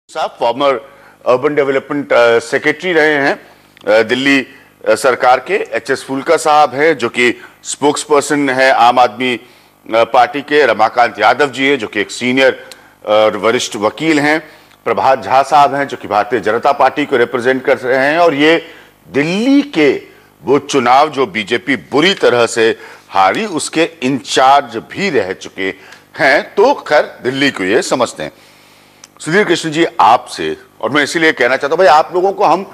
साहब farmer urban development secretary रहे हैं दिल्ली सरकार के। एचएस फुल्का साहब हैं जो कि स्पोक्स पर्सन है आम आदमी पार्टी के। रमाकांत यादव जी हैं जो कि एक सीनियर और वरिष्ठ वकील हैं। प्रभात झा साहब हैं जो कि भारतीय जनता पार्टी को रिप्रेजेंट कर रहे हैं। और ये दिल्ली के वो चुनाव जो बीजेपी बुरी तरह से हारी उसके इंचार्ज भी रह चुके हैं। तो खैर दिल्ली को ये समझते हैं। सुधीर कृष्ण जी आपसे, और मैं इसीलिए कहना चाहता हूं भाई आप लोगों को हम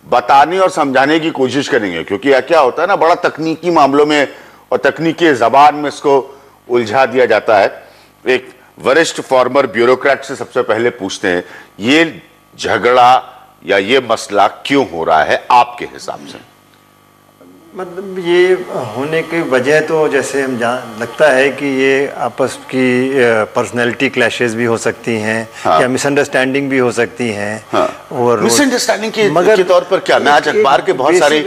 बताने और समझाने की कोशिश करेंगे, क्योंकि क्या होता है ना, बड़ा तकनीकी मामलों में और तकनीकी जबान में इसको उलझा दिया जाता है। एक वरिष्ठ फॉर्मर ब्यूरोक्रेट से सबसे पहले पूछते हैं, ये झगड़ा या ये मसला क्यों हो रहा है आपके हिसाब से? मतलब ये होने की वजह तो जैसे हम लगता है कि ये आपस की पर्सनैलिटी क्लैशेस भी हो सकती हैं। हाँ। या मिसअंडरस्टैंडिंग भी हो सकती हैं। हाँ। और मिसअंडरस्टैंडिंग के तौर पर क्या? मैं आज अखबार के बहुत सारे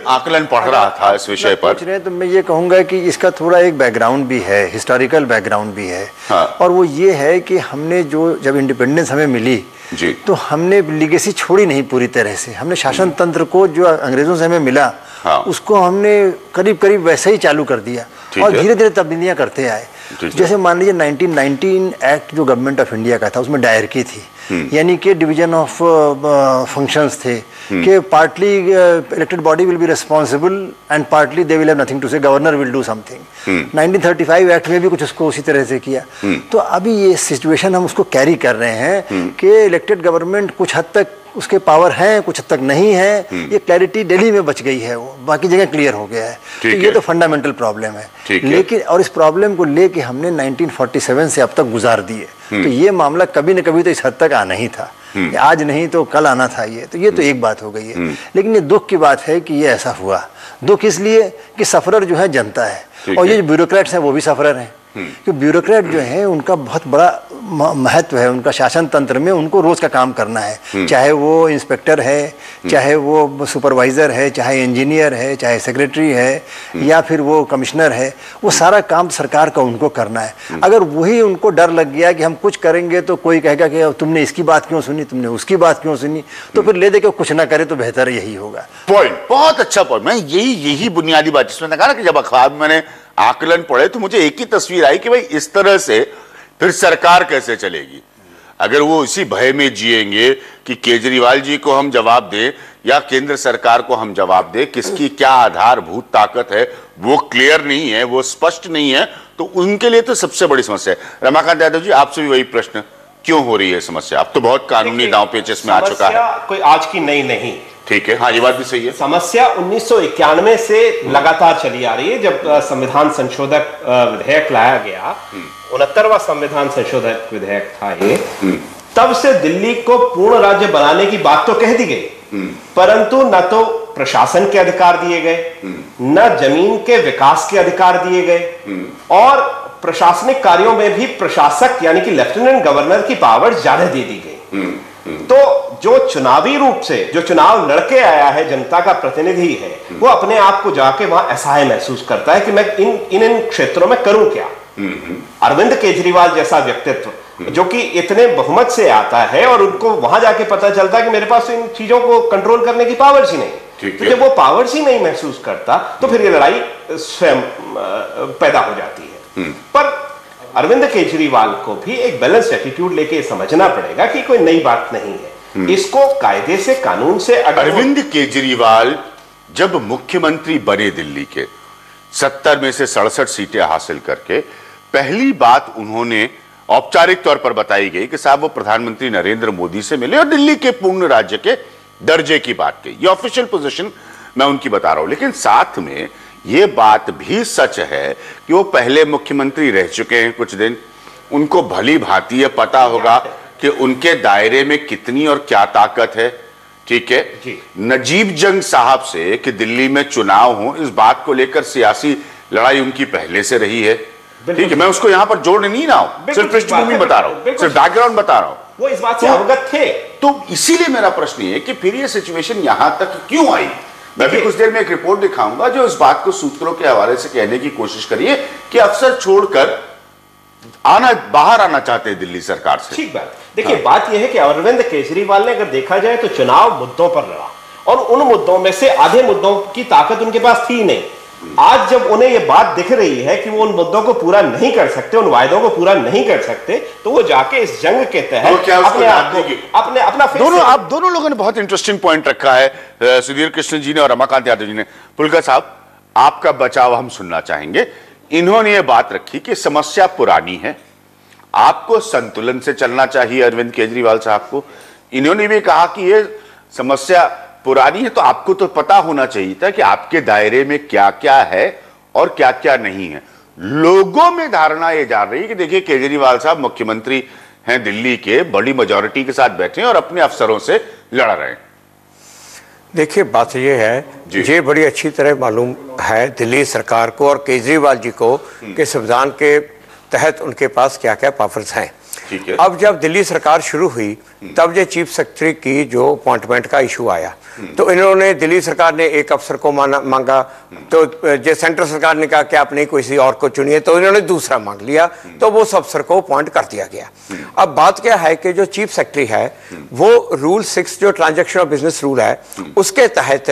आकलन पढ़ रहा था इस विषय पर। तो मैं ये कहूँगा कि इसका थोड़ा एक बैकग्राउंड भी है, हिस्टोरिकल बैकग्राउंड भी है। हाँ। और वो ये है कि हमने जब इंडिपेंडेंस हमें मिली जी, तो हमने लीगेसी छोड़ी नहीं पूरी तरह से। हमने शासन तंत्र को जो अंग्रेजों से हमें मिला, हाँ, उसको हमने करीब करीब वैसे ही चालू कर दिया और धीरे धीरे तब्दीलियां करते आए। जैसे मान लीजिए 1919 एक्ट जो गवर्नमेंट ऑफ इंडिया का था उसमें डायरकी थी, यानी कि डिवीजन ऑफ फंक्शंस थे कि partly elected body will be responsible and partly they will have nothing to say, governor will do something. 1935 act में भी कुछ उसको उसी तरह से किया। तो अभी ये सिचुएशन हम उसको कैरी कर रहे हैं कि इलेक्टेड गवर्नमेंट कुछ हद तक उसके पावर हैं, कुछ हद तक नहीं है। ये क्लैरिटी दिल्ली में बच गई है, वो बाकी जगह क्लियर हो गया है। तो ये तो फंडामेंटल प्रॉब्लम है। लेकिन और इस प्रॉब्लम को लेके हमने 1947 से अब तक गुजार दिए। तो ये मामला कभी न कभी तो इस हद तक आना ही था, आज नहीं तो कल आना था। ये तो एक बात हो गई है। लेकिन ये दुख की बात है कि ये ऐसा हुआ। दुख इसलिए कि सफरर जो है जनता है और ये जो ब्यूरोक्रेट्स हैं वो भी सफरर हैं। कि ब्यूरोक्रेट जो है उनका बहुत बड़ा महत्व है, उनका शासन तंत्र में उनको रोज का काम करना है। चाहे वो इंस्पेक्टर है, चाहे वो सुपरवाइजर है, चाहे इंजीनियर है, चाहे सेक्रेटरी है या फिर वो कमिश्नर है, वो सारा काम सरकार का उनको करना है। अगर वही उनको डर लग गया कि हम कुछ करेंगे तो कोई कहेगा कि तुमने इसकी बात क्यों सुनी, तुमने उसकी बात क्यों सुनी, तो फिर ले दे के कुछ ना करे तो बेहतर यही होगा। पॉइंट बहुत अच्छा पॉइंट। मैं यही बुनियादी बात जिसमें कहा ना कि जब अखबार में मैंने आकलन पढ़े तो मुझे एक ही तस्वीर आई कि भाई इस तरह से फिर सरकार कैसे चलेगी अगर वो इसी भय में जिएंगे कि केजरीवाल जी को हम जवाब दें या केंद्र सरकार को हम जवाब दें। किसकी क्या आधारभूत ताकत है वो क्लियर नहीं है, वो स्पष्ट नहीं है। तो उनके लिए तो सबसे बड़ी समस्या है। रमाकांत यादव जी आपसे भी वही प्रश्न, क्यों हो रही है समस्या? अब तो बहुत कानूनी दांव पेच में आ चुका है, कोई आज की नई नहीं। ठीक है, हाँ ये बात भी सही है। समस्या 1991 से लगातार चली आ रही है। जब संविधान संशोधक विधेयक लाया गया, 69वां संविधान संशोधक विधेयक था ये, तब से दिल्ली को पूर्ण राज्य बनाने की बात तो कह दी गई, परंतु न तो प्रशासन के अधिकार दिए गए, न जमीन के विकास के अधिकार दिए गए, और प्रशासनिक कार्यों में भी प्रशासक यानी कि लेफ्टिनेंट गवर्नर की पावर ज्यादा दे दी गई। तो जो चुनावी रूप से जो चुनाव लड़के आया है, जनता का प्रतिनिधि है, वो अपने आप को जाके वहां असहाय महसूस करता है कि मैं इन क्षेत्रों में करूं क्या। अरविंद केजरीवाल जैसा व्यक्तित्व जो कि इतने बहुमत से आता है और उनको वहां जाके पता चलता है कि मेरे पास इन चीजों को कंट्रोल करने की पावर्स ही नहीं, तो जब वो पावर्स ही नहीं महसूस करता तो फिर ये लड़ाई स्वयं पैदा हो जाती है। पर अरविंद केजरीवाल को भी एक बैलेंस्ड एटीट्यूड लेके समझना पड़ेगा कि कोई नई बात नहीं है। इसको कायदे से, कानून से अरविंद केजरीवाल जब मुख्यमंत्री बने दिल्ली के 70 में से 67 सीटें हासिल करके, पहली बात उन्होंने औपचारिक तौर पर बताई गई कि साहब वो प्रधानमंत्री नरेंद्र मोदी से मिले और दिल्ली के पूर्ण राज्य के दर्जे की बात कही। ये ऑफिशियल पोजीशन मैं उनकी बता रहा हूं। लेकिन साथ में ये बात भी सच है कि वो पहले मुख्यमंत्री रह चुके हैं कुछ दिन, उनको भली भांति ये पता होगा कि उनके दायरे में कितनी और क्या ताकत है। ठीक है, नजीब जंग साहब से कि दिल्ली में चुनाव हो, इस बात को लेकर सियासी लड़ाई उनकी पहले से रही है। ठीक है, मैं उसको यहां पर जोड़ नहीं रहा हूं, सिर्फ पृष्ठभूमि बता रहा हूं, सिर्फ बैकग्राउंड बता रहा हूं। वो इस बात से अवगत थे। तो इसीलिए मेरा प्रश्न ये कि फिर ये सिचुएशन यहां तक क्यों आई? मैं भी कुछ देर में एक रिपोर्ट दिखाऊंगा जो इस बात को सूत्रों के हवाले से कहने की कोशिश करिए कि अफसर छोड़कर बाहर आना चाहते हैं दिल्ली सरकार से। ठीक बात। देखिए, बात यह है कि अरविंद केजरीवाल ने अगर देखा जाए तो चुनाव मुद्दों पर लड़ा, और उन मुद्दों में से आधे मुद्दों की ताकत उनके पास थी नहीं। आज जब उन्हें यह बात दिख रही है कि वो उन मुद्दों को पूरा नहीं कर सकते, उन वायदों को पूरा नहीं कर सकते, तो वो जाके इस जंग के तहत अपना दोनों लोगों ने बहुत इंटरेस्टिंग पॉइंट रखा है, सुधीर कृष्ण जी ने और रमाकांत यादव जी ने। पुलकर साहब, आपका बचाव हम सुनना चाहेंगे। इन्होंने ये बात रखी कि समस्या पुरानी है, आपको संतुलन से चलना चाहिए अरविंद केजरीवाल साहब को। इन्होंने भी कहा कि ये समस्या पुरानी है, तो आपको तो पता होना चाहिए था कि आपके दायरे में क्या क्या है और क्या क्या नहीं है। लोगों में धारणा ये जा रही है कि देखिए, केजरीवाल साहब मुख्यमंत्री हैं दिल्ली के, बड़ी मेजॉरिटी के साथ बैठे हैं और अपने अफसरों से लड़ रहे हैं। देखिए, बात यह है, ये बड़ी अच्छी तरह मालूम है दिल्ली सरकार को और केजरीवाल जी को कि संविधान के तहत उनके पास क्या क्या पावर्स हैं। अब जब दिल्ली सरकार शुरू हुई तब ये चीफ सेक्रेटरी की जो अपॉइंटमेंट का इशू आया, तो इन्होंने, दिल्ली सरकार ने एक अफसर को मांगा, तो जो सेंट्रल सरकार ने कहा कि आप नहीं किसी और को चुनिए, तो इन्होंने दूसरा मांग लिया, तो वो उस अफसर को अपॉइंट कर दिया गया। अब बात क्या है कि जो चीफ सेक्रेटरी है वो रूल 6 जो ट्रांजैक्शन ऑफ बिजनेस रूल है उसके तहत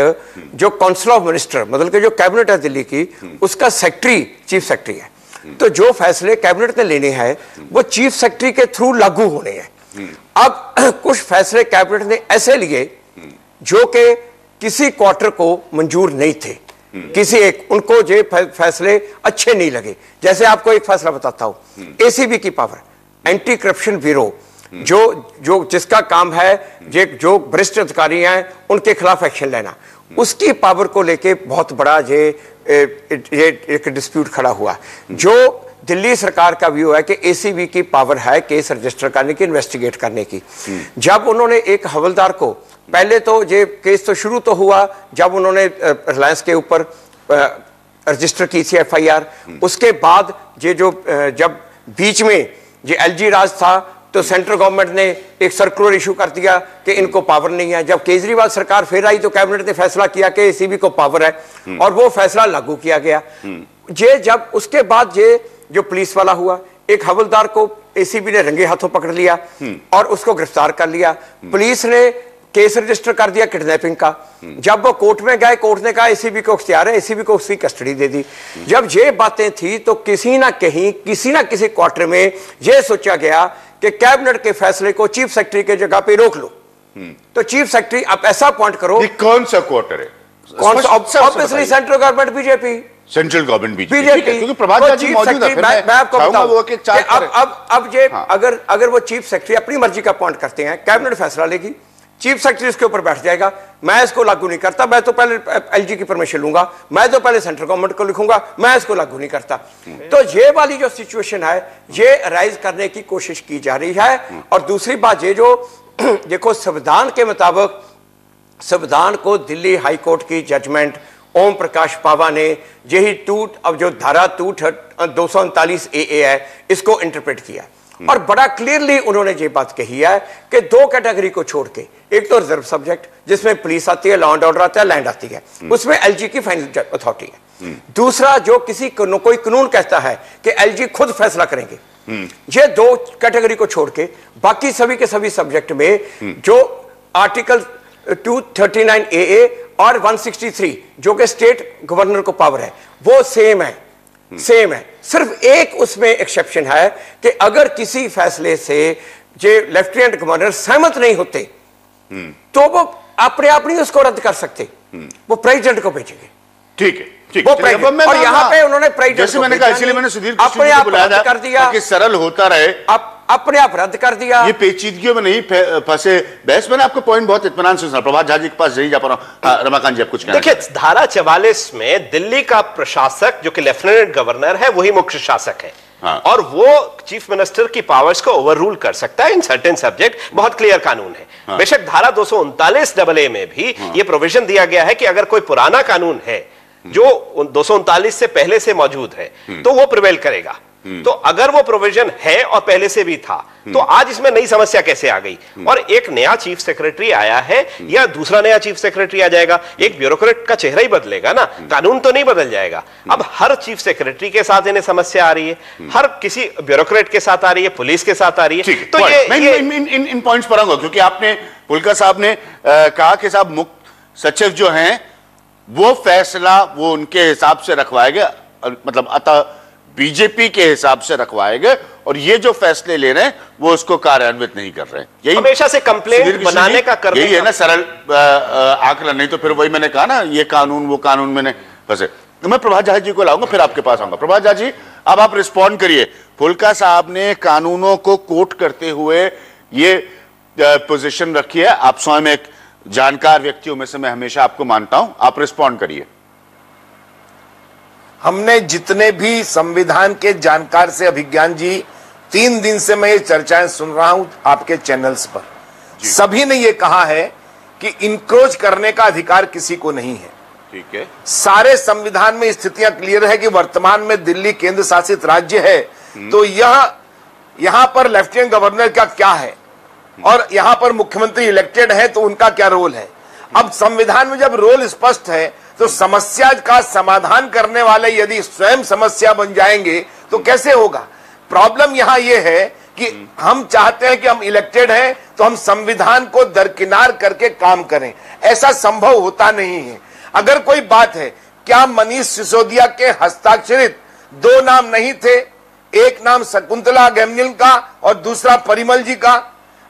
जो काउंसिल ऑफ मिनिस्टर, मतलब कि जो कैबिनेट है दिल्ली की, उसका सेक्रेटरी चीफ सेक्रेटरी है। तो जो फैसले कैबिनेट ने लेने हैं वो चीफ सेक्रेटरी के थ्रू लागू होने हैं। अब कुछ फैसले कैबिनेट ने ऐसे लिए जो कि किसी क्वार्टर को मंजूर नहीं थे, किसी एक, उनको जो फैसले अच्छे नहीं लगे। जैसे आपको एक फैसला बताता हूं, एसीबी की पावर, एंटी करप्शन ब्यूरो, जो जिसका काम है जो वरिष्ठ अधिकारी हैं उनके खिलाफ एक्शन लेना, उसकी पावर को लेके बहुत बड़ा ये एक डिस्प्यूट खड़ा हुआ। जो दिल्ली सरकार का व्यू है कि एसीबी की पावर है केस रजिस्टर करने की, इन्वेस्टिगेट करने की। जब उन्होंने एक हवलदार को, पहले तो ये केस तो शुरू तो हुआ जब उन्होंने रिलायंस के ऊपर रजिस्टर की थी FIR, उसके बाद ये जो जब बीच में ये LG राज था तो सेंट्रल गवर्नमेंट ने एक सर्कुलर इशू कर दिया कि इनको पावर नहीं है। जब केजरीवाल सरकार फिर आई तो कैबिनेट ने फैसला किया कि एसीबी को पावर है और वो फैसला लागू किया गया। ये जब उसके बाद ये जो पुलिस वाला हुआ, एक हवलदार को एसीबी ने रंगे हाथों पकड़ लिया और उसको गिरफ्तार कर लिया। पुलिस ने केस रजिस्टर कर दिया किडनैपिंग का। जब वो कोर्ट में गए, कोर्ट ने कहा एसीबी को इख्तियार है, एसीबी को उसकी कस्टडी दे दी। जब ये बातें थी तो किसी ना कहीं, किसी ना किसी क्वार्टर में यह सोचा गया कि कैबिनेट के फैसले को चीफ सेक्रेटरी के जगह पे रोक लो। तो चीफ सेक्रेटरी आप ऐसा अपॉइंट करो। कौन सा क्वार्टर है? कौन सा? Obviously central government BJP, central government BJP, क्योंकि प्रभात जी मौजूद है। मैं आपको बताऊं अब ये अगर वो चीफ सेक्रेटरी अपनी मर्जी का अपॉइंट करते हैं, कैबिनेट फैसला लेगी, चीफ सेक्रेटरी इसके ऊपर बैठ जाएगा, मैं इसको लागू नहीं करता, मैं तो पहले LG की परमिशन लूंगा, मैं तो पहले सेंट्रल गवर्नमेंट को लिखूंगा, मैं इसको लागू नहीं करता। तो ये वाली जो सिचुएशन है ये राइज करने की कोशिश की जा रही है। और दूसरी बात ये जो देखो, संविधान के मुताबिक, संविधान को दिल्ली हाई कोर्ट की जजमेंट ओम प्रकाश पावा ने यही अब जो धारा 239 AA है इसको इंटरप्रेट किया और बड़ा क्लियरली उन्होंने ये बात कही है कि 2 कैटेगरी को छोड़ के, एक तो रिजर्व सब्जेक्ट जिसमें पुलिस आती है, लॉ एंड ऑर्डर आता है, लैंड आती है, उसमें LG की फाइनल अथॉरिटी है। दूसरा, जो कोई कानून कहता है कि LG खुद फैसला करेंगे, ये 2 कैटेगरी को छोड़ के बाकी सभी के सभी सब्जेक्ट में जो आर्टिकल 239 AA और 163 जो कि स्टेट गवर्नर को पावर है वो सेम है। सिर्फ एक उसमें एक्सेप्शन है कि अगर किसी फैसले से जो लेफ्टिनेंट गवर्नर सहमत नहीं होते तो वो अपने आप नहीं उसको रद्द कर सकते, वो प्रेसिडेंट को भेजेंगे। ठीक है, वो और यहाँ पे उन्होंने प्रेसिडेंट, जैसे मैंने कहा, इसलिए मैंने सुधीर अपने आप रद्द कर दिया कि सरल होता रहे, अपने आप रद्द कर दिया, ये पेचीदगियों में नहीं फंसे। बहस मैंने आपको पॉइंट बहुत इत्मीनान से सुना। प्रभात झा जी के पास नहीं जा पा रहा हूं, रमाकांत जी आप कुछ कहना? देखिए, धारा 44 में दिल्ली का प्रशासक जो कि लेफ्टिनेंट गवर्नर है वही मुख्य शासक है। और वो चीफ मिनिस्टर की पावर्स को ओवर रूल कर सकता है इन सर्टेन सब्जेक्ट। बहुत क्लियर कानून है। बेशक धारा 239 AA में भी ये प्रोविजन दिया गया है कि अगर कोई पुराना कानून है जो 239 से पहले से मौजूद है तो वो प्रिवेल करेगा। तो अगर वो प्रोविजन है और पहले से भी था, तो आज इसमें नई समस्या कैसे आ गई? और एक नया चीफ सेक्रेटरी आया है या दूसरा नया चीफ सेक्रेटरी आ जाएगा, एक ब्यूरोक्रेट का चेहरा ही बदलेगा ना, कानून तो नहीं बदल जाएगा। अब हर चीफ सेक्रेटरी के साथ इन्हें समस्या आ रही है, हर किसी ब्यूरोक्रेट के साथ आ रही है, पुलिस के साथ आ रही है। तो इन पॉइंट्स पर आऊंगा, क्योंकि आपने फुल्का साहब ने कहा कि साहब मुख्य सचिव जो हैं वो फैसला वो उनके हिसाब से रखवाएगा, मतलब अतः बीजेपी के हिसाब से रखवाएगा, और ये जो फैसले ले रहे हैं वो उसको कार्यान्वित नहीं कर रहे हैं। यही हमेशा से कंप्लेंट बनाने का करने यही है ना सरल आकलन। नहीं तो फिर वही मैंने कहा ना, ये कानून वो कानून मैंने फंसे। तो मैं प्रभात झा जी को लाऊंगा, फिर आपके पास आऊंगा। प्रभात झा जी, अब आप रिस्पॉन्ड करिए। फुल्का साहब ने कानूनों को कोट करते हुए ये पोजीशन रखी है। आप स्वयं एक जानकार व्यक्तियों में से मैं हमेशा आपको मानता हूं, आप रिस्पॉन्ड करिए। हमने जितने भी संविधान के जानकार से, अभिज्ञान जी, 3 दिन से मैं ये चर्चाएं सुन रहा हूं आपके चैनल्स पर, सभी ने ये कहा है कि इनक्रोच करने का अधिकार किसी को नहीं है। ठीक है, सारे संविधान में स्थितियां क्लियर है कि वर्तमान में दिल्ली केंद्र शासित राज्य है, तो यहां पर लेफ्टिनेंट गवर्नर का क्या है और यहां पर मुख्यमंत्री इलेक्टेड है, तो उनका क्या रोल है। अब संविधान में जब रोल स्पष्ट है, तो समस्या का समाधान करने वाले यदि स्वयं समस्या बन जाएंगे तो कैसे होगा। प्रॉब्लम यहां यह है कि हम चाहते हैं कि हम इलेक्टेड हैं तो हम संविधान को दरकिनार करके काम करें, ऐसा संभव होता नहीं है। अगर कोई बात है, क्या मनीष सिसोदिया के हस्ताक्षरित 2 नाम नहीं थे, एक नाम शकुंतला गैमलिन का और दूसरा परिमल जी का,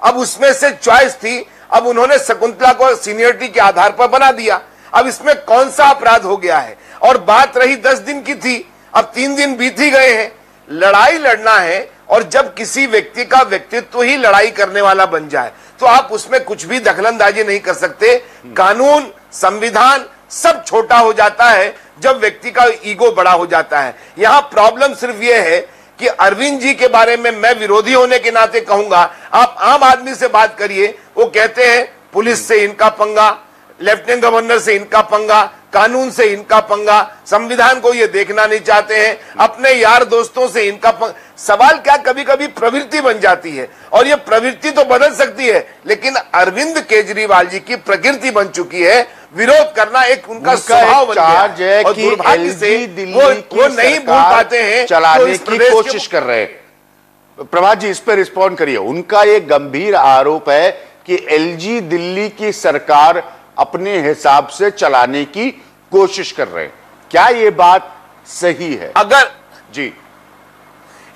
अब उसमें से चॉइस थी, अब उन्होंने शकुंतला को सीनियरिटी के आधार पर बना दिया। अब इसमें कौन सा अपराध हो गया है। और बात रही 10 दिन की थी, अब 3 दिन बीत ही गए हैं। लड़ाई लड़ना है, और जब किसी व्यक्ति का व्यक्तित्व ही लड़ाई करने वाला बन जाए तो आप उसमें कुछ भी दखलंदाजी नहीं कर सकते। कानून, संविधान सब छोटा हो जाता है जब व्यक्ति का ईगो बड़ा हो जाता है। यहां प्रॉब्लम सिर्फ यह है कि अरविंद जी के बारे में मैं विरोधी होने के नाते कहूंगा, आप आम आदमी से बात करिए, वो कहते हैं पुलिस से इनका पंगा, लेफ्टिनेंट गवर्नर से इनका पंगा, कानून से इनका पंगा, संविधान को ये देखना नहीं चाहते हैं, अपने यार दोस्तों से इनका पंगा। सवाल क्या, कभी कभी प्रवृत्ति बन जाती है, और ये प्रवृत्ति तो बदल सकती है, लेकिन अरविंद केजरीवाल जी की प्रकृति बन चुकी है विरोध करना, एक उनका स्वभाव बन गया है, और दुर्भाग्य से वो नहीं भूल पाते हैं, चलाने की कोशिश कर रहे हैं। प्रभात जी, इस पर रिस्पॉन्ड करिए। उनका एक गंभीर आरोप है कि एलजी दिल्ली की सरकार अपने हिसाब से चलाने की कोशिश कर रहे हैं। क्या ये बात सही है? अगर जी,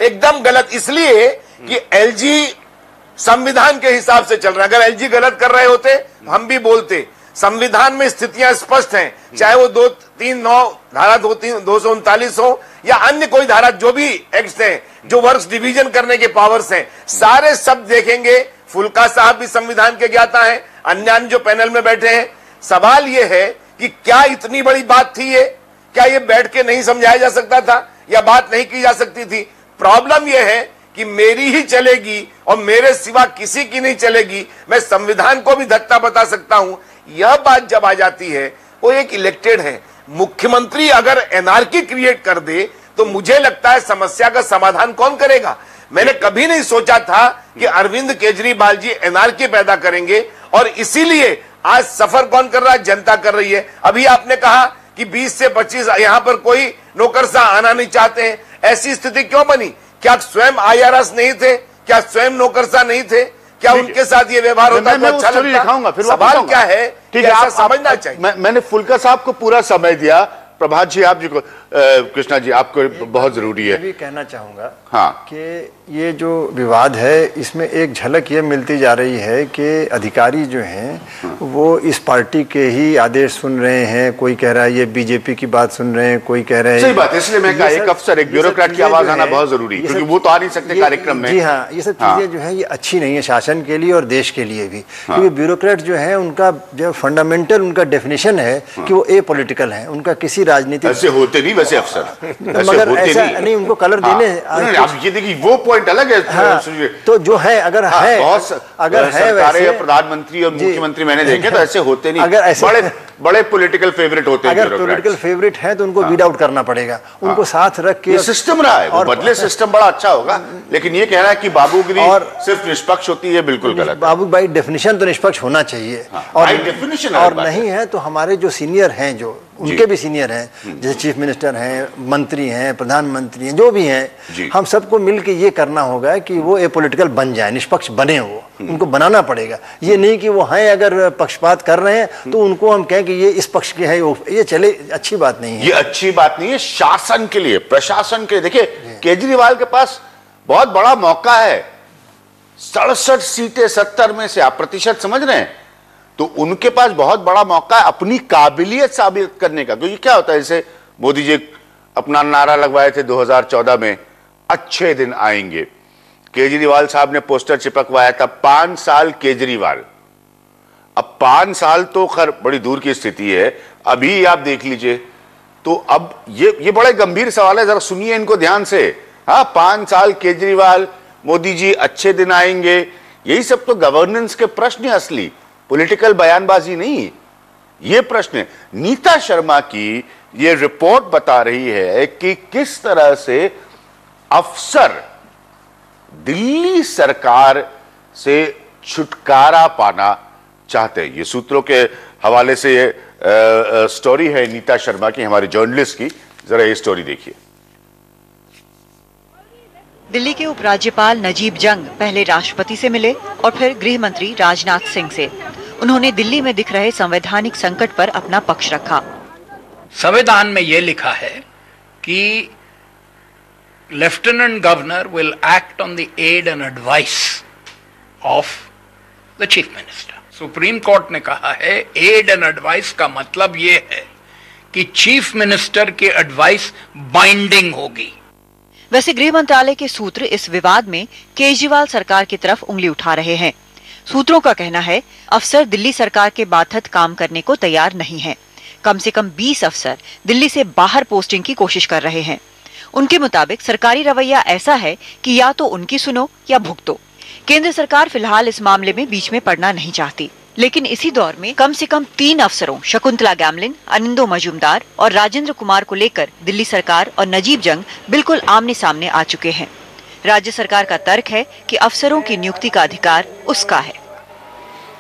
एकदम गलत, इसलिए कि एलजी संविधान के हिसाब से चल रहा है। अगर एलजी गलत कर रहे होते हम भी बोलते। संविधान में स्थितियां स्पष्ट हैं, चाहे वो 239 धारा 239 हो या अन्य कोई धारा, जो भी एक्ट हैं, जो वर्क्स डिवीजन करने के पावर्स हैं, सारे सब देखेंगे। फुल्का साहब भी संविधान के ज्ञाता हैं, अन्य जो पैनल में बैठे हैं। सवाल यह है कि क्या इतनी बड़ी बात थी ये, क्या ये बैठ के नहीं समझाया जा सकता था, या बात नहीं की जा सकती थी। प्रॉब्लम यह है कि मेरी ही चलेगी और मेरे सिवा किसी की नहीं चलेगी, मैं संविधान को भी धक्का बता सकता हूं। यह बात जब आ जाती है, वो एक इलेक्टेड है, मुख्यमंत्री अगर एनार्की क्रिएट कर दे तो मुझे लगता है समस्या का समाधान कौन करेगा। मैंने कभी नहीं सोचा था कि अरविंद केजरीवाल जी एनआरके पैदा करेंगे, और इसीलिए आज सफर कौन कर रहा है, जनता कर रही है। अभी आपने कहा कि 20 से 25 यहां पर कोई नौकरशाह आना नहीं चाहते हैं, ऐसी स्थिति क्यों बनी? क्या स्वयं आईआरएस नहीं थे, क्या स्वयं नौकरशाह नहीं थे, क्या उनके साथ ये व्यवहार होता तो अच्छा लगता? सवाल क्या है, ऐसा समझना चाहिए। मैंने फुल्का साहब को पूरा समय दिया। प्रभात जी, आप जी को, कृष्णा जी, आपको बहुत जरूरी है। मैं भी कहना चाहूंगा हाँ, कि ये जो विवाद है, इसमें एक झलक ये मिलती जा रही है कि अधिकारी जो हैं वो इस पार्टी के ही आदेश सुन रहे हैं। कोई कह रहा है ये बीजेपी की बात सुन रहे हैं, कोई कह रहे हैं। सही बात, इसलिए मैं कहा एक अफसर, एक ब्यूरोक्रेट की आवाज आना बहुत जरूरी है, क्योंकि वो तो आ नहीं सकते कार्यक्रम में। जी हाँ, ये सब चीजें जो है ये अच्छी नहीं है शासन के लिए और देश के लिए भी, क्योंकि ब्यूरोक्रेट जो है उनका जो फंडामेंटल उनका डेफिनेशन है कि वो ए पॉलिटिकल है, उनका किसी राजनीति ऐसे होते नहीं वैसे अफसर, मगर ऐसा नहीं, उनको कलर देने। अब ये देखिए वो पॉइंट अलग है। तो जो है अगर है, अगर है वैसे प्रधानमंत्री और मुख्यमंत्री मैंने देखे तो ऐसे होते नहीं। अगर ऐसे बड़े पॉलिटिकल फेवरेट होते हैं, अगर पॉलिटिकल फेवरेट है तो उनको वीड आउट करना पड़ेगा, उनको साथ रख के। सिस्टम रहा है, वो बदले सिस्टम बड़ा अच्छा होगा, लेकिन ये कहना है कि बाबूगिरी सिर्फ निष्पक्ष होती है, बिल्कुल गलत। बाबू बाई डेफिनेशन तो निष्पक्ष होना चाहिए, और नहीं है तो हमारे जो सीनियर हैं, जो उनके भी सीनियर हैं, जैसे चीफ मिनिस्टर हैं, मंत्री हैं, प्रधानमंत्री हैं, जो भी हैं, हम सबको मिलकर ये करना होगा कि वो एपॉलिटिकल बन जाए, निष्पक्ष बने, वो उनको बनाना पड़ेगा। ये नहीं कि वो हैं अगर पक्षपात कर रहे हैं तो उनको हम कहें कि ये इस पक्ष के हैं, ये चले, अच्छी बात नहीं है, ये अच्छी बात नहीं है। शासन के लिए, प्रशासन के लिए, देखिए केजरीवाल के पास बहुत बड़ा मौका है, 67 सीटें 70 में से, आप प्रतिशत समझ रहे हैं, तो उनके पास बहुत बड़ा मौका है अपनी काबिलियत साबित करने का। क्योंकि क्या होता है, जैसे मोदी जी अपना नारा लगवाए थे 2014 में, अच्छे दिन आएंगे, केजरीवाल साहब ने पोस्टर चिपकवाया था 5 साल केजरीवाल। अब 5 साल तो खैर बड़ी दूर की स्थिति है, अभी आप देख लीजिए, तो अब ये बड़े गंभीर सवाल है, जरा सुनिए इनको ध्यान से। हाँ, 5 साल केजरीवाल, मोदी जी अच्छे दिन आएंगे, यही सब तो गवर्नेंस के प्रश्न है, असली पॉलिटिकल बयानबाजी नहीं, ये प्रश्न है। नीता शर्मा की ये रिपोर्ट बता रही है कि किस तरह से अफसर दिल्ली सरकार से छुटकारा पाना चाहते हैं। ये सूत्रों के हवाले से ये स्टोरी है नीता शर्मा की, हमारे जर्नलिस्ट की, जरा ये स्टोरी देखिए। दिल्ली के उपराज्यपाल नजीब जंग पहले राष्ट्रपति से मिले और फिर गृह मंत्री राजनाथ सिंह से। उन्होंने दिल्ली में दिख रहे संवैधानिक संकट पर अपना पक्ष रखा। संविधान में यह लिखा है कि lieutenant governor will act on the aid and advice of the chief minister. Supreme court ने कहा है एड एंड एडवाइस का मतलब यह है कि चीफ मिनिस्टर की एडवाइस बाइंडिंग होगी। वैसे गृह मंत्रालय के सूत्र इस विवाद में केजरीवाल सरकार की तरफ उंगली उठा रहे हैं। सूत्रों का कहना है अफसर दिल्ली सरकार के बाथत काम करने को तैयार नहीं हैं। कम से कम 20 अफसर दिल्ली से बाहर पोस्टिंग की कोशिश कर रहे हैं। उनके मुताबिक सरकारी रवैया ऐसा है कि या तो उनकी सुनो या भुगतो। केंद्र सरकार फिलहाल इस मामले में बीच में पड़ना नहीं चाहती, लेकिन इसी दौर में कम से कम 3 अफसरों शकुंतला गैमलिन, अनिंदो मजूमदार और राजेंद्र कुमार को लेकर दिल्ली सरकार और नजीब जंग बिल्कुल आमने सामने आ चुके हैं। राज्य सरकार का तर्क है कि अफसरों की नियुक्ति का अधिकार उसका है।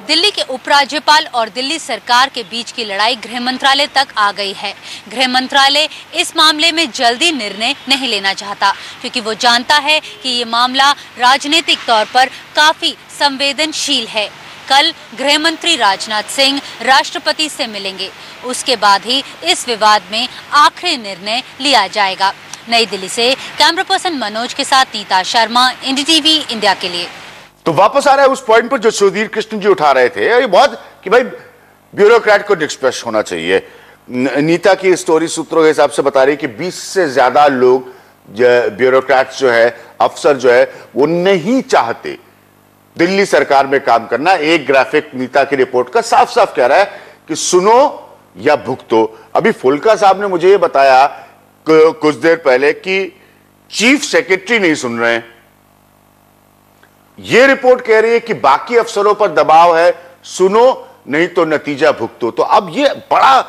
दिल्ली के उपराज्यपाल और दिल्ली सरकार के बीच की लड़ाई गृह मंत्रालय तक आ गई है। गृह मंत्रालय इस मामले में जल्दी निर्णय नहीं लेना चाहता, क्योंकि वो जानता है कि ये मामला राजनीतिक तौर पर काफी संवेदनशील है। कल गृह मंत्री राजनाथ सिंह राष्ट्रपति से मिलेंगे, उसके बाद ही इस विवाद में आखिरी निर्णय लिया जाएगा। नई दिल्ली से कैमरा पर्सन मनोज के साथ नीता शर्मा, एनडीटीवी इंडिया के लिए। तो वापस आ रहा है उस पॉइंट पर जो सुधीर कृष्ण जी उठा रहे थे, ये बहुत कि भाई ब्यूरोक्रेट को निष्पक्ष होना चाहिए। नीता की स्टोरी सूत्रों के हिसाब से बता रही है कि 20 से ज्यादा लोग ब्यूरोक्रेट्स जो है, अफसर जो है, वो नहीं चाहते दिल्ली सरकार में काम करना। एक ग्राफिक नीता की रिपोर्ट का साफ साफ कह रहा है कि सुनो या भुगतो। अभी फुल्का साहब ने मुझे ये बताया कुछ देर पहले कि चीफ सेक्रेटरी नहीं सुन रहे हैं। यह रिपोर्ट कह रही है कि बाकी अफसरों पर दबाव है, सुनो नहीं तो नतीजा भुगतो। तो अब यह बड़ा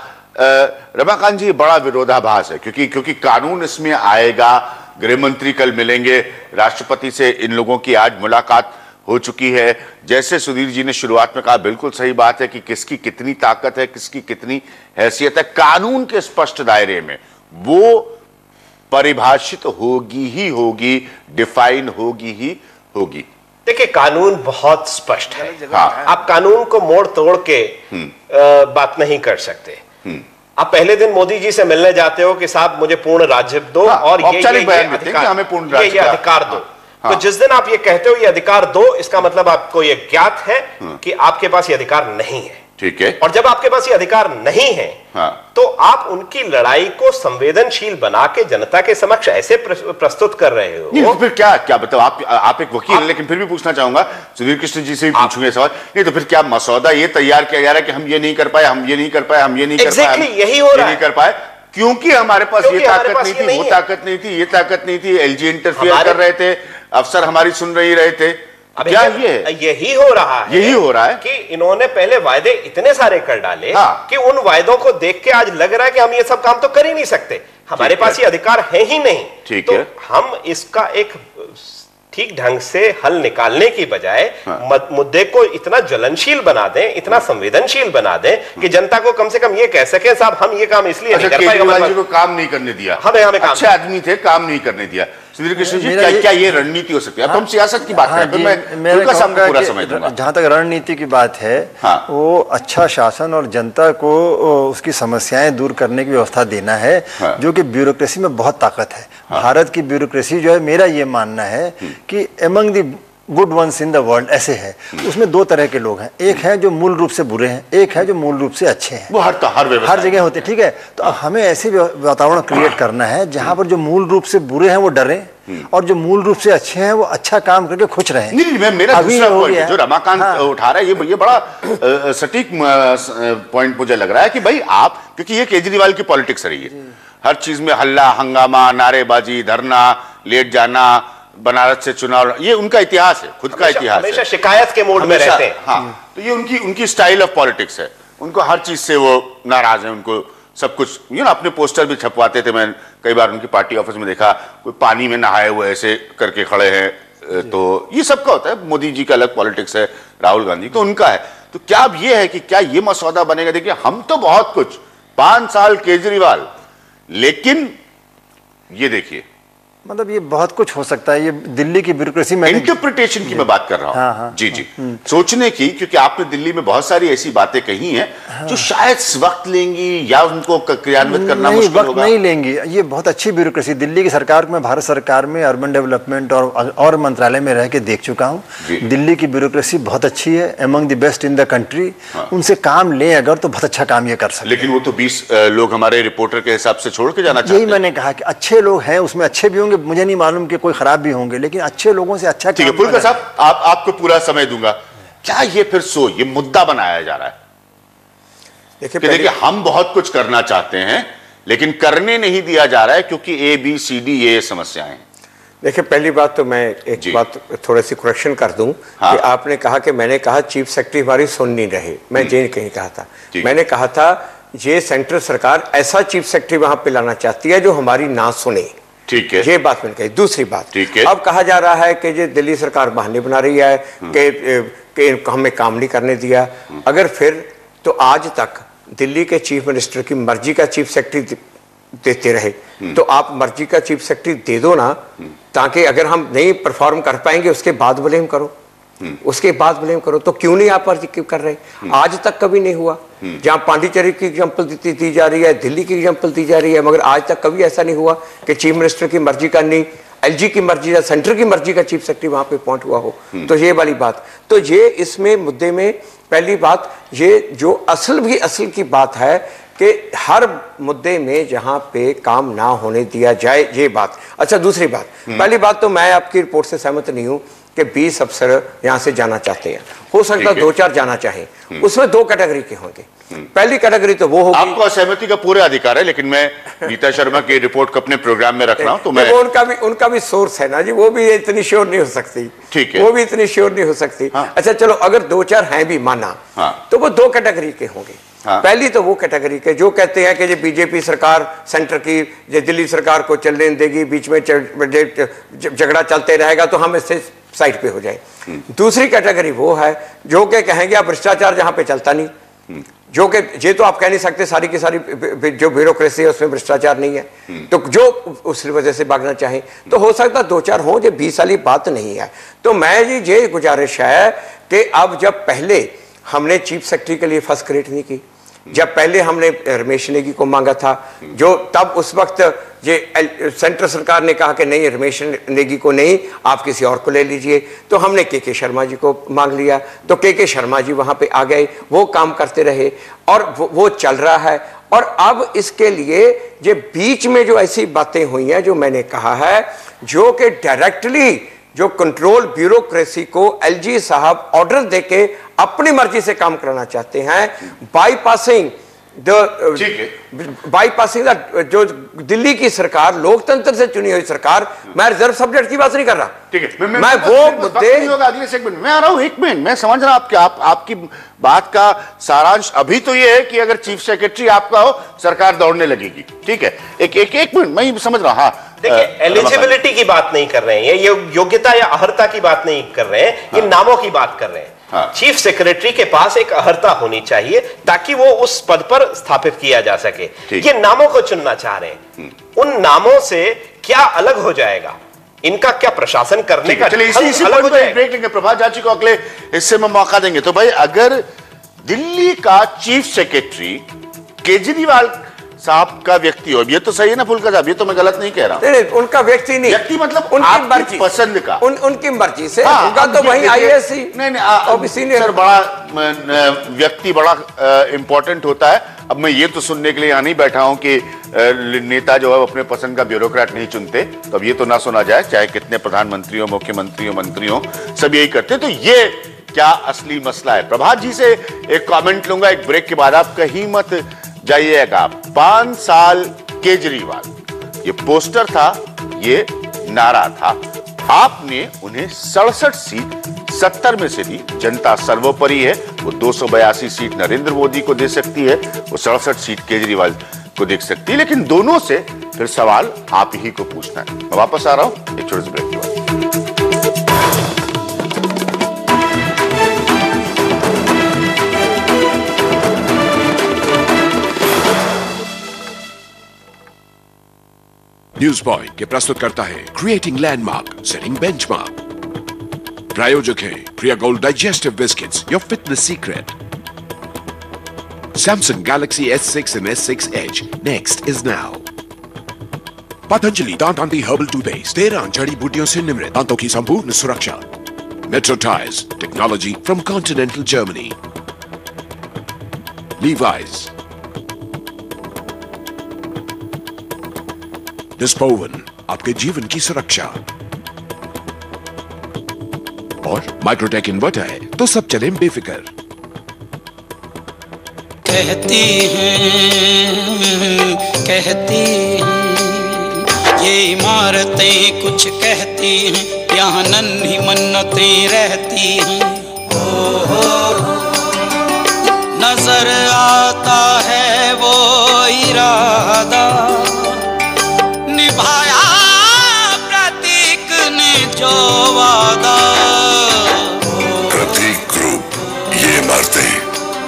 रमाकांत जी, बड़ा विरोधाभास है, क्योंकि कानून इसमें आएगा। गृह मंत्री कल मिलेंगे राष्ट्रपति से, इन लोगों की आज मुलाकात हो चुकी है। जैसे सुधीर जी ने शुरुआत में कहा, बिल्कुल सही बात है कि किसकी कितनी ताकत है, किसकी कितनी हैसियत है, कानून के स्पष्ट दायरे में वो परिभाषित होगी ही होगी, डिफाइन होगी ही होगी। देखिए, कानून बहुत स्पष्ट है। हाँ। आप कानून को मोड़ तोड़ के बात नहीं कर सकते। आप पहले दिन मोदी जी से मिलने जाते हो कि साहब मुझे पूर्ण राज्य दो, हाँ, और ये अधिकार, ये अधिकार दो। तो जिस दिन आप ये कहते हो ये अधिकार दो, इसका मतलब आपको ये ज्ञात है कि आपके पास ये अधिकार नहीं है। ठीक है। और जब आपके पास ये अधिकार नहीं है, तो आप उनकी लड़ाई को संवेदनशील बना के जनता के समक्ष ऐसे प्रस्तुत कर रहे हो। नहीं, तो फिर क्या बताओ, आप एक वकील हैं, लेकिन फिर भी पूछना चाहूंगा, सुधीर कृष्ण जी से भी पूछूंगा सवाल। नहीं तो फिर क्या मसौदा ये तैयार किया जा रहा है कि हम ये नहीं कर पाए, हम ये नहीं कर पाए, हम ये नहीं कर पाए, यही हो रहा है। नहीं कर पाए, क्योंकि हमारे पास ये ताकत नहीं थी, वो ताकत नहीं थी, ये ताकत नहीं थी, एलजी इंटरफियर कर रहे थे, अफसर हमारी सुन नहीं रहे थे। क्या यही हो रहा है, यही हो रहा है कि इन्होंने पहले वायदे इतने सारे कर डाले कि उन वायदों को देख के आज लग रहा है कि हम ये सब काम तो कर ही नहीं सकते, हमारे पास ये अधिकार है ही नहीं। ठीक है, हम इसका एक ठीक ढंग से हल निकालने की बजाय मुद्दे को इतना ज्वलनशील बना दें, इतना संवेदनशील बना दें कि जनता को कम से कम ये कह सकें साहब हम ये काम इसलिए नहीं कर पाए, को काम नहीं करने दिया, हमें अच्छे आदमी थे, काम नहीं करने दिया। सुधीर कृष्ण जी, क्या ये रणनीति हो सकती है? अब हम सियासत की बात करें, मैं पूरा समय दूंगा। जहां तक रणनीति की बात है, वो अच्छा शासन और जनता को उसकी समस्याएं दूर करने की व्यवस्था देना है, जो कि ब्यूरोक्रेसी में बहुत ताकत है। भारत की ब्यूरोक्रेसी जो है, मेरा ये मानना है कि among the good ones in the world ऐसे है। उसमें दो तरह के लोग हैं, एक है जो मूल रूप से बुरे हैं, एक है जो मूल रूप से अच्छे हैं। वो हर जगह होते, ठीक है। तो अब हमें ऐसे वातावरण क्रिएट करना है जहां पर जो मूल रूप से बुरे हैं वो डरें और जो मूल रूप से अच्छे हैं वो अच्छा काम करके खुश रहें। नहीं, मेरा दूसरा पॉइंट जो रमाकांत उठा रहा है, ये बड़ा सटीक पॉइंट मुझे लग रहा है कि भाई आप, क्योंकि ये केजरीवाल की पॉलिटिक्स रही है, हर चीज में हल्ला हंगामा, नारेबाजी, धरना, लेट जाना, बनारस से चुनाव, ये उनका इतिहास है, खुद का इतिहास है, हमेशा शिकायत के मोड में रहते हैं। हाँ, तो ये उनकी स्टाइल ऑफ पॉलिटिक्स है, उनको हर चीज से वो नाराज है, उनको सब कुछ, अपने पोस्टर भी छपवाते थे, मैं कई बार उनकी पार्टी ऑफिस में देखा, कोई पानी में नहाए हुए ऐसे करके खड़े हैं, तो ये सबका होता है। मोदी जी का अलग पॉलिटिक्स है, राहुल गांधी तो उनका है। तो क्या अब ये है कि क्या ये मसौदा बनेगा? देखिए, हम तो बहुत कुछ, 5 साल केजरीवाल, लेकिन ये देखिए, मतलब ये बहुत कुछ हो सकता है। ये दिल्ली की ब्यूरोक्रेसी में इंटरप्रिटेशन की मैं बात कर रहा हूं। जी सोचने की, क्योंकि आपने दिल्ली में बहुत सारी ऐसी बातें कही हैं जो शायद वक्त लेंगी या उनको क्रियान्वित करना मुश्किल होगा। नहीं लेंगी। ये बहुत अच्छी ब्यूरोक्रेसी दिल्ली की सरकार में, भारत सरकार में अर्बन डेवलपमेंट और मंत्रालय में रह के देख चुका हूँ। दिल्ली की ब्यूरोक्रेसी बहुत अच्छी है, among the best in the country. उनसे काम लें अगर तो बहुत अच्छा काम ये कर सकते। लेकिन वो तो 20 लोग हमारे रिपोर्टर के हिसाब से छोड़ के जाना चाहते हैं। यही मैंने कहा कि अच्छे लोग हैं, उसमें अच्छे भी मुझे नहीं मालूम कि कोई खराब भी होंगे, लेकिन अच्छे लोगों से अच्छा। ठीक है फुल्का साहब, आपको पूरा समय दूंगा। क्या ये फिर ये मुद्दा बनाया जा रहा है? देखिए हम बहुत कुछ करना चाहते हैं लेकिन करने नहीं दिया जा रहा है क्योंकि ABCD ये समस्याएं हैं। देखिए, पहली बात तो मैं एक बात थोड़ी सी करेक्शन कर दूं कि आपने कहा कि मैंने कहा चीफ सेक्रेटरी हमारी सुन नहीं रहे। मैं ये कहीं कहा था, मैंने कहा था ये सेंट्रल सरकार ऐसा चीफ सेक्रेटरी वहां पे लाना चाहती है जो हमारी ना सुने। ठीक है, ये बात मैंने कही। दूसरी बात, ठीक है, अब कहा जा रहा है कि ये दिल्ली सरकार बहाने बना रही है कि हमें काम नहीं करने दिया। अगर फिर तो आज तक दिल्ली के चीफ मिनिस्टर की मर्जी का चीफ सेक्रेटरी देते रहे, तो आप मर्जी का चीफ सेक्रेटरी दे दो ना, ताकि अगर हम नहीं परफॉर्म कर पाएंगे उसके बाद ब्लेम करो, उसके बाद ब्लेम करो। तो क्यों नहीं आप मर्जी कर रहे? आज तक कभी नहीं हुआ। जहां पांडिचेरी की एग्जांपल दी जा रही है, दिल्ली की एग्जांपल दी जा रही है, मगर आज तक कभी ऐसा नहीं हुआ कि चीफ मिनिस्टर की मर्जी का नहीं, LG की मर्जी या सेंटर की मर्जी का चीफ सेक्रेटरी वहां पे अपॉइंट हुआ हो। तो ये वाली बात, तो ये इसमें मुद्दे में पहली बात, ये जो असल की बात है कि हर मुद्दे में जहां पे काम ना होने दिया जाए, ये बात। अच्छा, दूसरी बात, पहली बात तो मैं आपकी रिपोर्ट से सहमत नहीं हूं कि 20 अफसर यहां से जाना चाहते हैं। हो सकता है 2-4 जाना चाहें, उसमें 2 कैटेगरी के होंगे। पहली कैटेगरी तो वो होगी, आपको असहमति का पूरा अधिकार है, लेकिन मैं नीता शर्मा की रिपोर्ट को अपने प्रोग्राम में रख रहा हूं, तो मैं उनका भी सोर्स है ना जी, वो भी इतनी श्योर नहीं हो सकती। ठीक है, वो भी इतनी श्योर नहीं हो सकती। अच्छा चलो, अगर 2-4 हैं भी माना, तो वो 2 कैटेगरी के होंगे। पहली तो वो कैटेगरी के जो कहते हैं कि ये बीजेपी सरकार सेंटर की ये दिल्ली सरकार को चलने देगी, बीच में झगड़ा चलते रहेगा तो हम इससे साइड पे हो जाए। दूसरी कैटेगरी वो है जो कि कहेंगे अब भ्रष्टाचार जहां पे चलता नहीं, जो कि ये तो आप कह नहीं सकते सारी की सारी जो ब्यूरोक्रेसी है उसमें भ्रष्टाचार नहीं है, तो जो उस वजह से भागना चाहें, तो हो सकता 2-4 हो, जो 20 वाली बात नहीं है। तो मैं जी ये गुजारिश है कि अब जब पहले हमने चीफ सेक्रेटरी के लिए फर्स्ट क्रिएट नहीं की, जब पहले हमने रमेश नेगी को मांगा था, जो तब उस वक्त ये सेंट्रल सरकार ने कहा कि नहीं रमेश नेगी को नहीं, आप किसी और को ले लीजिए, तो हमने के शर्मा जी को मांग लिया, तो के शर्मा जी वहां पे आ गए, वो काम करते रहे और वो चल रहा है। और अब इसके लिए ये बीच में जो ऐसी बातें हुई हैं जो मैंने कहा है, जो कि डायरेक्टली जो कंट्रोल ब्यूरोक्रेसी को LG साहब ऑर्डर देके अपनी मर्जी से काम कराना चाहते हैं, बाईपासिंग ठीक है, बाईपासिंग जो दिल्ली की सरकार, लोकतंत्र से चुनी हुई सरकार, मैं रिजर्व सब्जेक्ट की बात नहीं कर रहा। ठीक है, मैं वो मुद्दे अगले सेगमेंट में आ रहा हूं। एक मिनट, मैं समझ रहा हूं आपकी बात का सारांश अभी तो ये है कि अगर चीफ सेक्रेटरी आपका हो, सरकार दौड़ने लगेगी। ठीक है, एक मिनट, मैं समझ रहा हूं। हाँ, देखिए, एलिजिबिलिटी की बात नहीं कर रहे हैं, ये योग्यता या अहर्ता की बात नहीं कर रहे हैं, ये नामों की बात कर रहे हैं। चीफ सेक्रेटरी के पास एक अहर्ता होनी चाहिए ताकि वो उस पद पर स्थापित किया जा सके। ये नामों को चुनना चाह रहे हैं, उन नामों से क्या अलग हो जाएगा, इनका क्या प्रशासन करने का इसी अलग हो जाएगा। ब्रेक लेंगे, प्रभात चाची को अगले हिस्से में मौका देंगे। तो भाई, अगर दिल्ली का चीफ सेक्रेटरी केजरीवाल साहब का व्यक्ति हो, ये तो सही है ना फुल्का साहब, ये तो मैं गलत नहीं कह रहा हूं। नहीं, उनका व्यक्ति नहीं, व्यक्ति मतलब उनकी मर्जी, पसंद का, उनकी मर्जी से होगा। तो वही आईएएस ही सर, बड़ा व्यक्ति बड़ा इंपॉर्टेंट होता है। अब मैं ये तो सुनने के लिए यहाँ नहीं बैठा हूं कि नेता जो है अपने पसंद का ब्यूरोक्रेट नहीं चुनते, तो अब ये तो ना सुना जाए, चाहे कितने प्रधानमंत्री हो, मुख्यमंत्री हो, मंत्री हो, सब यही करते। तो ये क्या असली मसला है? प्रभात जी से एक कमेंट लूंगा एक ब्रेक के बाद, आप कहीं मत जाइएगा। 5 साल केजरीवाल, ये पोस्टर था, ये नारा था। आपने उन्हें 67 सीट 70 में से दी। जनता सर्वोपरि है, वो 282 सीट नरेंद्र मोदी को दे सकती है, वो 67 सीट केजरीवाल को दे सकती है। लेकिन दोनों से फिर सवाल आप ही को पूछना है। मैं वापस आ रहा हूं एक छोटे से ब्रेक के बाद। न्यूज पॉइंट के प्रस्तुत करता है क्रिएटिंग लैंडमार्क सेटिंग बेंचमार्क। प्रायोजक है Priya gold digestive biscuits, your fitness secret. Samsung Galaxy S6 and S6 Edge, next is now. Patanjali दांत आंटी हर्बल टूथपेस्ट, 13 जड़ी बूटियों से निमृत दांतों की संपूर्ण सुरक्षा। Metro tyres, technology from continental Germany. Levi's, डिस्पोवन, आपके जीवन की सुरक्षा। और माइक्रोटेक इन्वर्टर है तो सब चले बेफिक्र। कहती हैं ये इमारतें कुछ कहती हैं, यहाँ नन्ही मन्नतें रहती हैं। नजर आता है वो इरादा, निभाया प्रतीक ने जो वादा। प्रतीक ग्रुप, ये इमारतें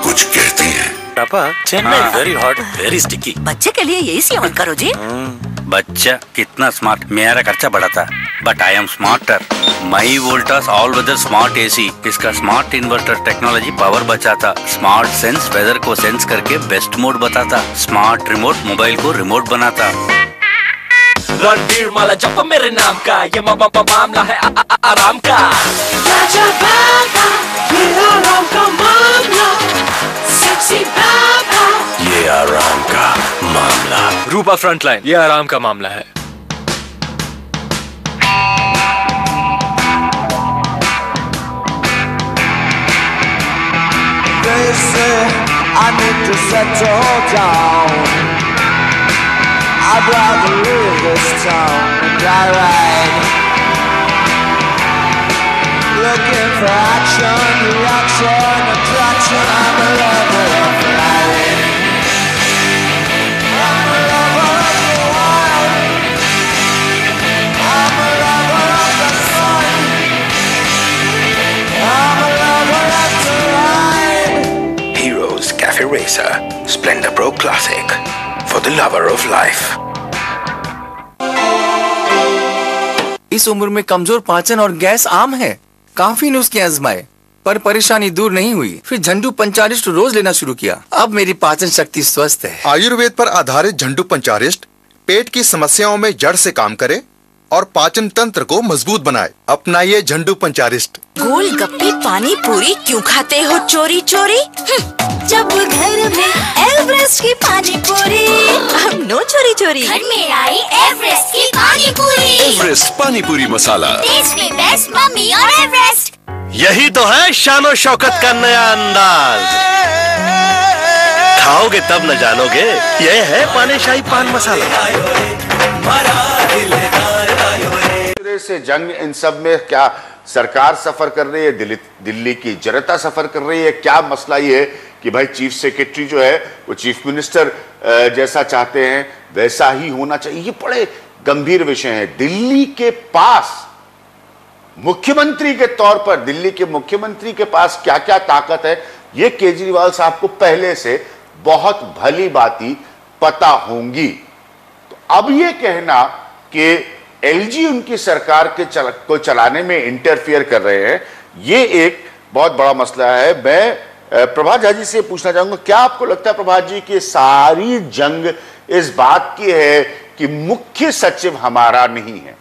कुछ कहती हैं। पापा, Chennai very hot, very sticky. बच्चे के लिए यही सेवन करो जी। बच्चा कितना स्मार्ट, मेरा खर्चा बढ़ा था, but I am smarter. My Voltas all weather smart AC, इसका स्मार्ट इन्वर्टर टेक्नोलॉजी पावर बचाता, स्मार्ट सेंस वेदर को सेंस करके बेस्ट मोड बताता, स्मार्ट रिमोट मोबाइल को रिमोट बनाता। रणवीर माला जप मेरे नाम का, ये मामला है आराम का। ये आराम का मामला, सेक्सी बाबा, ये आराम का मामला। रूपा फ्रंटलाइन, ये आराम का मामला है। They say I need to settle down, I'd rather leave this town and I ride, looking for action, reaction, attraction. I'm a lover of life, I'm a lover of the wild, I'm a lover of the sun, I'm a lover of the ride. Heroes Cafe Racer Splendor Pro Classic for the lover of life. इस उम्र में कमजोर पाचन और gas आम है। काफी नुस्खे आजमाए पर परेशानी दूर नहीं हुई। फिर झंडू पंचारिष्ट रोज लेना शुरू किया। अब मेरी पाचन शक्ति स्वस्थ है। आयुर्वेद पर आधारित झंडू पंचारिष्ट पेट की समस्याओं में जड़ से काम करे और पाचन तंत्र को मजबूत बनाए। अपनाइए झंडू पंचारिष्ट। गोलगप्पे पानी पूरी क्यों खाते हो चोरी चोरी? जब घर में एवरेस्ट की पानी पूरी, अब नो चोरी चोरी। घर में आई एवरेस्ट की पानी पूरी। एवरेस्ट पानी पूरी मसाला, टेस्ट में बेस्ट मम्मी और एवरेस्ट। यही तो है शानो शौकत का नया अंदाज। खाओगे तब न जानोगे, ये है पानीशाही पान मसाला। से जंग इन सब में क्या सरकार सफर कर रही है, दिल्ली की जनता सफर कर रही है? क्या मसला ये है कि भाई चीफ सेक्रेटरी जो है वो चीफ मिनिस्टर जैसा चाहते हैं वैसा ही होना चाहिए? ये बड़े गंभीर विषय है। दिल्ली के पास मुख्यमंत्री के तौर पर, दिल्ली के मुख्यमंत्री के पास क्या क्या ताकत है, ये केजरीवाल साहब को पहले से बहुत भली भांति पता होंगी। तो अब ये कहना कि एलजी उनकी सरकार के को चलाने में इंटरफियर कर रहे हैं, ये एक बहुत बड़ा मसला है। मैं प्रभात झा जी से पूछना चाहूंगा, क्या आपको लगता है प्रभात जी कि सारी जंग इस बात की है कि मुख्य सचिव हमारा नहीं है?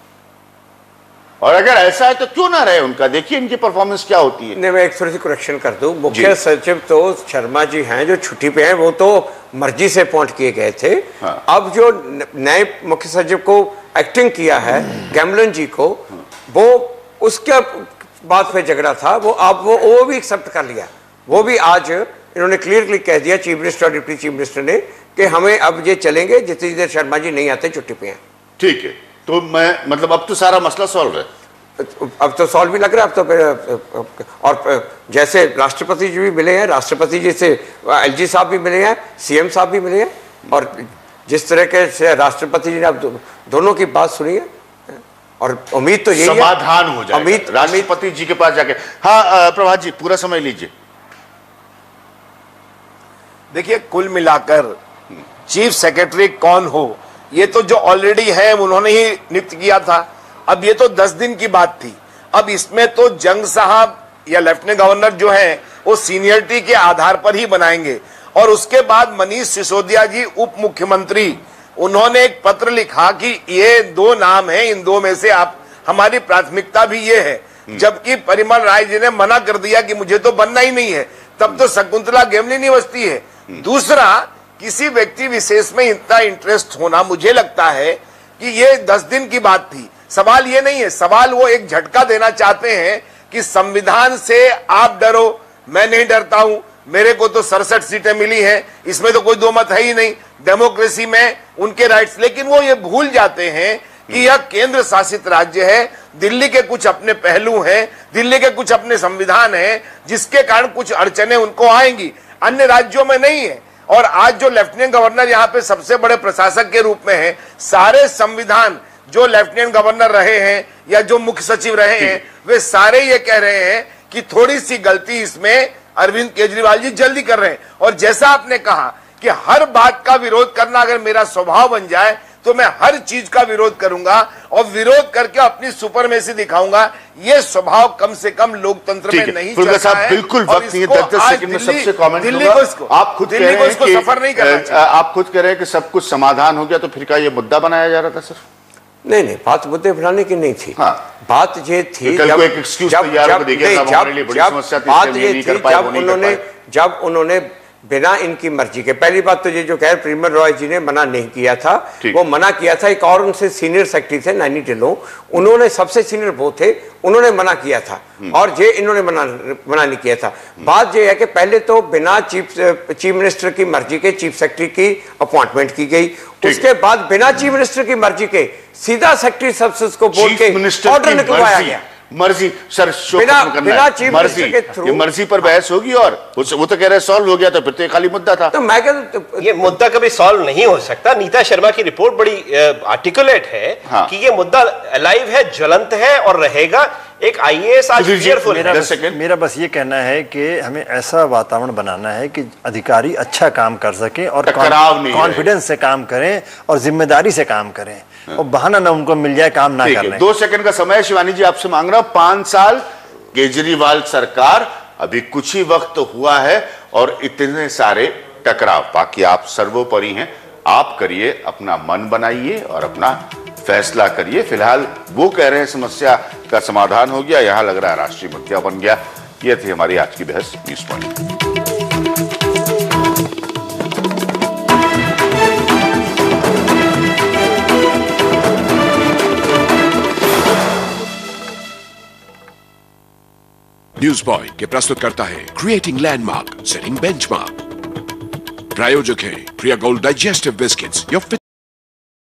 और अगर ऐसा है तो क्यों ना रहे उनका? देखिए इनकी परफॉर्मेंस क्या होती है। नहीं, मैं एक थोड़ी सी करेक्शन कर दूं। मुख्य सचिव तो शर्मा जी हैं जो छुट्टी पे हैं, वो तो मर्जी से अपॉइंट किए गए थे। हाँ। अब जो नए मुख्य सचिव को एक्टिंग किया है गैमलन जी को, वो उसके बात पे झगड़ा था, वो अब वो भी एक्सेप्ट कर लिया। वो भी आज इन्होंने क्लियरली कह दिया चीफ मिनिस्टर और डिप्टी चीफ मिनिस्टर ने कि हमें अब ये चलेंगे जितनी देर शर्मा जी नहीं आते छुट्टी पे हैं। ठीक है, तो मैं मतलब अब तो सारा मसला सॉल्व है। अब तो सॉल्व भी लग रहा है। अब तो और जैसे राष्ट्रपति जी भी मिले हैं, राष्ट्रपति जी से एलजी साहब भी मिले हैं, सीएम साहब भी मिले हैं, और जिस तरह के से राष्ट्रपति जी ने अब दोनों की बात सुनी है, और उम्मीद तो यही समाधान हो जाए राष्ट्रपति जी के पास जाके। हाँ प्रभात जी, पूरा समय लीजिए। देखिए, कुल मिलाकर चीफ सेक्रेटरी कौन हो, ये तो जो ऑलरेडी है उन्होंने ही नियुक्त किया था। अब ये तो 10 दिन की बात थी। अब इसमें तो जंग साहब या लेफ्टिनेंट गवर्नर जो है वो सीनियरिटी के आधार पर ही बनाएंगे। और उसके बाद मनीष सिसोदिया जी उप मुख्यमंत्री, उन्होंने एक पत्र लिखा कि ये 2 नाम हैं, इन 2 में से आप, हमारी प्राथमिकता भी ये है। जबकि परिमल राय जी ने मना कर दिया कि मुझे तो बनना ही नहीं है, तब तो शकुंतला गेमली नहीं बचती है। दूसरा, किसी व्यक्ति विशेष में इतना इंटरेस्ट होना, मुझे लगता है कि ये 10 दिन की बात थी। सवाल ये नहीं है, सवाल वो एक झटका देना चाहते हैं कि संविधान से आप डरो, मैं नहीं डरता हूं, मेरे को तो 67 सीटें मिली हैं, इसमें तो कोई दो मत है ही नहीं, डेमोक्रेसी में उनके राइट्स। लेकिन वो ये भूल जाते हैं कि यह केंद्र शासित राज्य है, दिल्ली के कुछ अपने पहलू हैं, दिल्ली के कुछ अपने संविधान हैं, जिसके कारण कुछ अड़चने उनको आएंगी, अन्य राज्यों में नहीं है। और आज जो लेफ्टिनेंट गवर्नर यहाँ पे सबसे बड़े प्रशासक के रूप में है, सारे संविधान जो लेफ्टिनेंट गवर्नर रहे हैं या जो मुख्य सचिव रहे हैं, वे सारे ये कह रहे हैं कि थोड़ी सी गलती इसमें अरविंद केजरीवाल जी जल्दी कर रहे हैं। और जैसा आपने कहा कि हर बात का विरोध करना अगर मेरा स्वभाव बन जाए तो मैं हर चीज का विरोध करूंगा और विरोध करके अपनी सुपरमेसी दिखाऊंगा। ये स्वभाव कम से कम लोकतंत्र में नहीं चलता है। बिल्कुल वक्त नहीं, 10 सेकंड में सबसे कमेंट दिल्ली को इसको, आप खुद दिल्ली को इसको सफर नहीं करना चाहिए। आप खुद कह रहे हैं कि सब कुछ समाधान हो गया, तो फिर क्या ये मुद्दा बनाया जा रहा था सर? नहीं, बात मुद्दे बनाने की नहीं थी। हाँ। बात ये थी जब उन्होंने बिना इनकी मर्जी के, पहली बात तो ये जो कह परिमल रॉय जी ने मना नहीं किया था, वो मना किया था एक और उनसे सीनियर सेक्रेटरी थे नैनी ढिल्लों, उन्होंने सबसे सीनियर वो थे, उन्होंने मना किया था, और ये इन्होंने मना नहीं किया था। बात ये है कि पहले तो बिना चीफ मिनिस्टर की मर्जी के चीफ सेक्रेटरी की अपॉइंटमेंट की गई, उसके बाद बिना चीफ मिनिस्टर की मर्जी के सीधा सेक्रेटरी सबसे को बोल के ऑर्डर निकलवाया गया। मर्जी सर, बिना चीफ मिनिस्टर के थ्रू मर्जी पर बहस होगी, और वो तो कह रहे सॉल्व हो गया, तो फिर तो खाली मुद्दा था। तो मैं कहता ये मुद्दा कभी सॉल्व नहीं हो सकता। नीता शर्मा की रिपोर्ट बड़ी आर्टिकुलेट है। हाँ। कि ये मुद्दा अलाइव है, ज्वलंत है और रहेगा। एक आईएएस आज फियरफुल है। मेरा बस ये कहना है कि हमें ऐसा वातावरण बनाना है कि अधिकारी अच्छा काम कर सकें और कॉन्फिडेंस से काम करें और जिम्मेदारी से काम करें, और बहाना ना उनको मिल जाए काम ना करने। 2 सेकंड का समय शिवानी जी आपसे मांग रहा हूं। 5 साल केजरीवाल सरकार, अभी कुछ ही वक्त हुआ है और इतने सारे टकराव। बाकी आप सर्वोपरि हैं, आप करिए, अपना मन बनाइए और अपना फैसला करिए। फिलहाल वो कह रहे हैं समस्या का समाधान हो गया, यहां लग रहा है राष्ट्रीय मुद्दा बन गया। ये थी हमारी आज की बहस न्यूज़ पॉइंट। न्यूज़ बॉय के प्रस्तुत करता है क्रिएटिंग लैंडमार्क, सेटिंग बेंचमार्क। प्रायोजक है Priya gold digestive biscuits, your